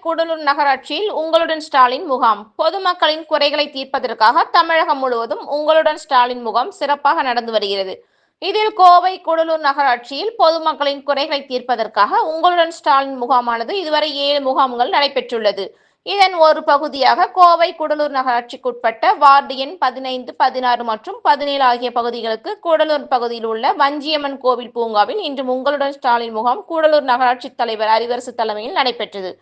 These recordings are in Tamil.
கூடலூர் நகராட்சியில் உங்களுடன் ஸ்டாலின் முகாம். பொதுமக்களின் குறைகளை தீர்ப்பதற்காக தமிழகம் முழுவதும் உங்களுடன் ஸ்டாலின் முகாம் சிறப்பாக நடந்து வருகிறது. இதில் கோவை கூடலூர் நகராட்சியில் பொதுமக்களின் குறைகளை தீர்ப்பதற்காக உங்களுடன் ஸ்டாலின் முகாமானது இதுவரை 7 முகாம்கள் நடைபெற்றுள்ளது. இதன் ஒரு பகுதியாக கோவை கூடலூர் நகராட்சிக்குட்பட்ட வார்டு எண் 15, 16 மற்றும் 17 ஆகிய பகுதிகளுக்கு கூடலூர் பகுதியில் உள்ள வஞ்சியம்மன் கோவில் பூங்காவில் இன்று உங்களுடன் ஸ்டாலின் முகாம் கூடலூர் நகராட்சி தலைவர் அறிவரசு தலைமையில் நடைபெற்றது.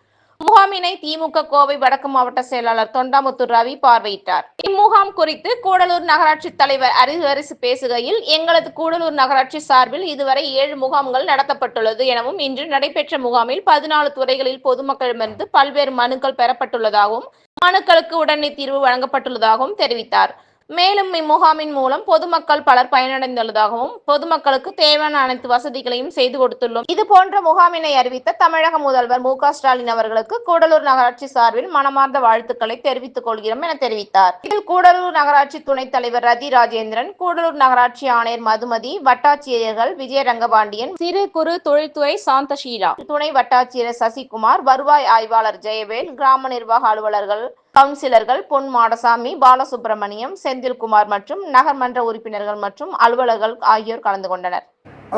முகாமினை திமுக கோவை வடக்கு மாவட்ட செயலாளர் தொண்டாமுத்தூர் ரவி பார்வையிட்டார். இம்முகாம் குறித்து கூடலூர் நகராட்சி தலைவர் அறிவரசு பேசுகையில், எங்களது கூடலூர் நகராட்சி சார்பில் இதுவரை 7 முகாம்கள் நடத்தப்பட்டுள்ளது எனவும் இன்று நடைபெற்ற முகாமில் 14 துறைகளில் பொதுமக்களிடமிருந்து பல்வேறு மனுக்கள் பெறப்பட்டுள்ளதாகவும் மனுக்களுக்கு உடனடி தீர்வு வழங்கப்பட்டுள்ளதாகவும் தெரிவித்தார். மேலும் இம்முகாமின் மூலம் பொதுமக்கள் பலர் பயனடைந்துள்ளதாகவும் பொதுமக்களுக்கு தேவையான அனைத்து வசதிகளையும் செய்து கொடுத்துள்ளோம். இதுபோன்ற முகாமினை அறிவித்த தமிழக முதல்வர் மு.க. ஸ்டாலின் அவர்களுக்கு கூடலூர் நகராட்சி சார்பில் மனமார்ந்த வாழ்த்துக்களை தெரிவித்துக் கொள்கிறோம் என தெரிவித்தார். இதில் கூடலூர் நகராட்சி துணைத் தலைவர் ரதி ராஜேந்திரன், கூடலூர் நகராட்சி ஆணையர் மதுமதி, வட்டாட்சியர்கள் விஜயரங்கபாண்டியன், சிறு குறு தொழில்துறை சாந்தஷீலா, துணை வட்டாட்சியர் சசிகுமார், வருவாய் ஆய்வாளர் ஜெயவேல், கிராம நிர்வாக அலுவலர்கள், கவுன்சிலர்கள் பொன் மாடசாமி, பாலசுப்ரமணியம், செந்தில்குமார் மற்றும் நகர்மன்ற உறுப்பினர்கள் மற்றும் அலுவலர்கள் ஆகியோர் கலந்து கொண்டனர்.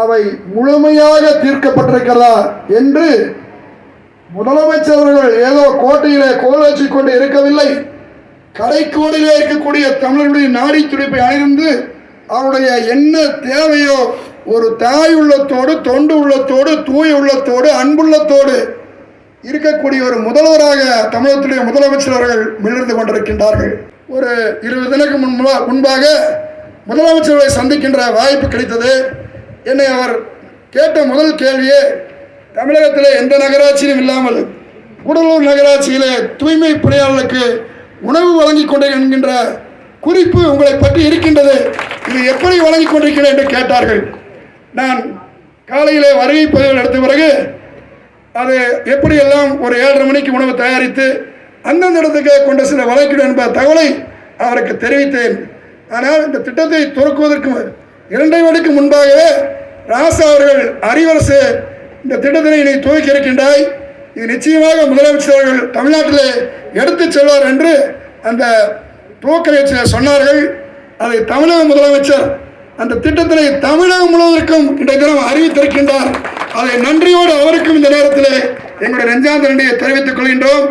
அவை முழுமையாக தீர்க்கப்பட்டிருக்கிறதா என்று முதலமைச்சர் அவர்கள் ஏதோ கோட்டையிலே கோல் வச்சு கொண்டு இருக்கவில்லை. கடைக்கோடிலே இருக்கக்கூடிய தமிழர்களுடைய நாடி துடிப்பை அணிந்து அவருடைய என்ன தேவையோ ஒரு தாய் உள்ளத்தோடு, தொண்டு உள்ளத்தோடு, தூய உள்ளத்தோடு, அன்புள்ளத்தோடு இருக்கக்கூடிய ஒரு முதல்வராக தமிழகத்துடைய முதலமைச்சர் அவர்கள் மிளிர்ந்து கொண்டிருக்கின்றார்கள். ஒரு 20 தினக்கு முன்பாக முதலமைச்சர்களை சந்திக்கின்ற வாய்ப்பு கிடைத்தது. என்னை அவர் கேட்ட முதல் கேள்வியே, தமிழகத்தில் எந்த நகராட்சியிலும் இல்லாமல் கூடலூர் நகராட்சியிலே தூய்மை பணியாளர்களுக்கு உணவு வழங்கி கொண்டே என்கின்ற குறிப்பு உங்களை பற்றி இருக்கின்றது, இது எப்படி வழங்கி கொண்டிருக்கிறேன் என்று கேட்டார்கள். நான் காலையிலே வருகை பதிவு எடுத்த பிறகு அது எப்படியெல்லாம் ஒரு 7:30 மணிக்கு உணவு தயாரித்து அந்தந்த இடத்துக்கு கொண்டு சில வழக்கிடும் என்ப தகவலை அவருக்கு தெரிவித்தேன். ஆனால் இந்த திட்டத்தை துவக்குவதற்கு 2 வருடத்துக்கு முன்பாகவே ராசா அவர்கள் அறிவரசு இந்த திட்டத்தினை நீ துவக்கி இருக்கின்றாய், இது நிச்சயமாக முதலமைச்சர் அவர்கள் தமிழ்நாட்டிலே எடுத்துச் செல்வார் என்று அந்த துவக்க நிகழ்ச்சியில் சொன்னார்கள். அதை தமிழக முதலமைச்சர் அந்த திட்டத்தினை தமிழகம் முழுவதற்கும் இன்றைய தினம் அறிவித்திருக்கின்றார். அதை நன்றியோடு அவருக்கும் இந்த நேரத்தில் எங்களுடைய நெஞ்சார்ந்த நன்றியை தெரிவித்துக் கொள்கின்றோம்.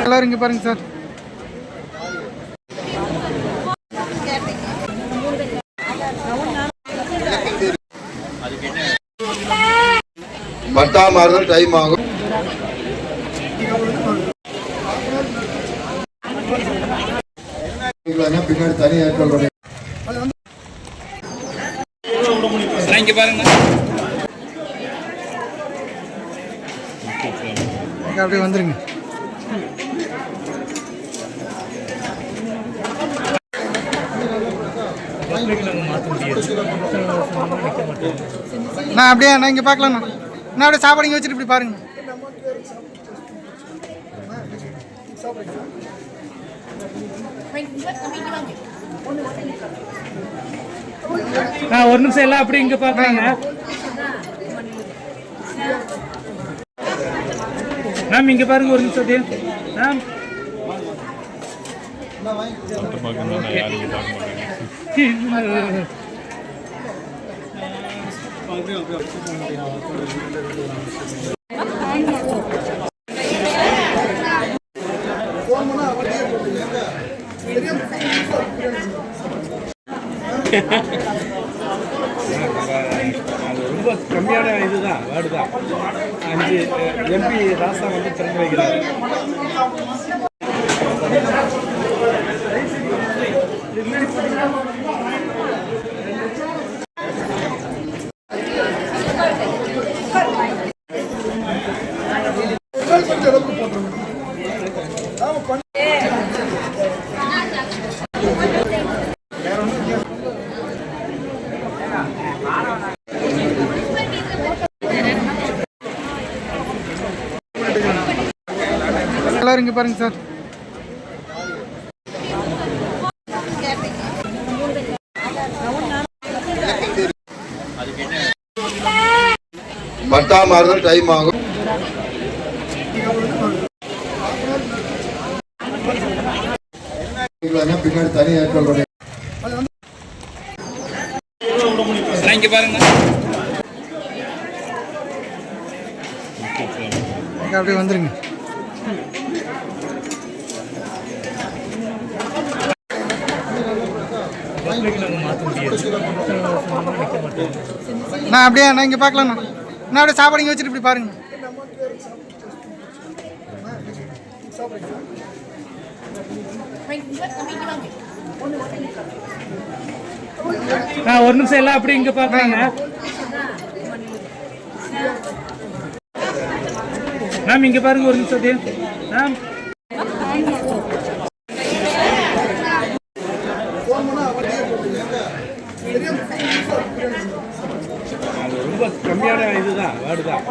எல்லாரும் இங்க பாருங்க சார். பத்தாம் மாதம் டைம் ஆகும். பின்னாடி தனி ஏற்பாடு அப்படியே வந்துருங்க. நான் அப்படியே நான் இங்கே பார்க்கலாம்ண்ணா. நான் அப்படியே சாப்பாடு இங்கே வச்சுட்டு இப்படி பாருங்க. ஒரு நிமிஷம் எல்லாம் அப்படி இங்கே பார்க்கலாங்க மேம். இங்கே பாருங்க ஒரு நிமிஷம் மேம். ரொம்ப கம்மியான இதுதான் வேர்டு தான். 5 MP ராசா வந்து திறந்து வைக்கிறார். எல்லாரும் இங்கே பாருங்க சார். பட்டா மாறுதல் டைம் ஆகும். பின்னாடி தனி ஏற்பாடு இங்க பாருங்க. அப்படியே வந்துருங்க. நான் அப்படியே நான் இங்கே பார்க்கலாண்ணா. நான் அப்படியே சாப்பாடு இங்கே வச்சுட்டு இப்படி பாருங்க. ஒரு நிமிஷம் எல்லாம் அப்படி இங்க பாக்குறாங்க. மேம் இங்க பாருங்க ஒரு நிமிஷம். மேம் ரொம்ப கம்மியான இதுதான் வேர்டு தான்.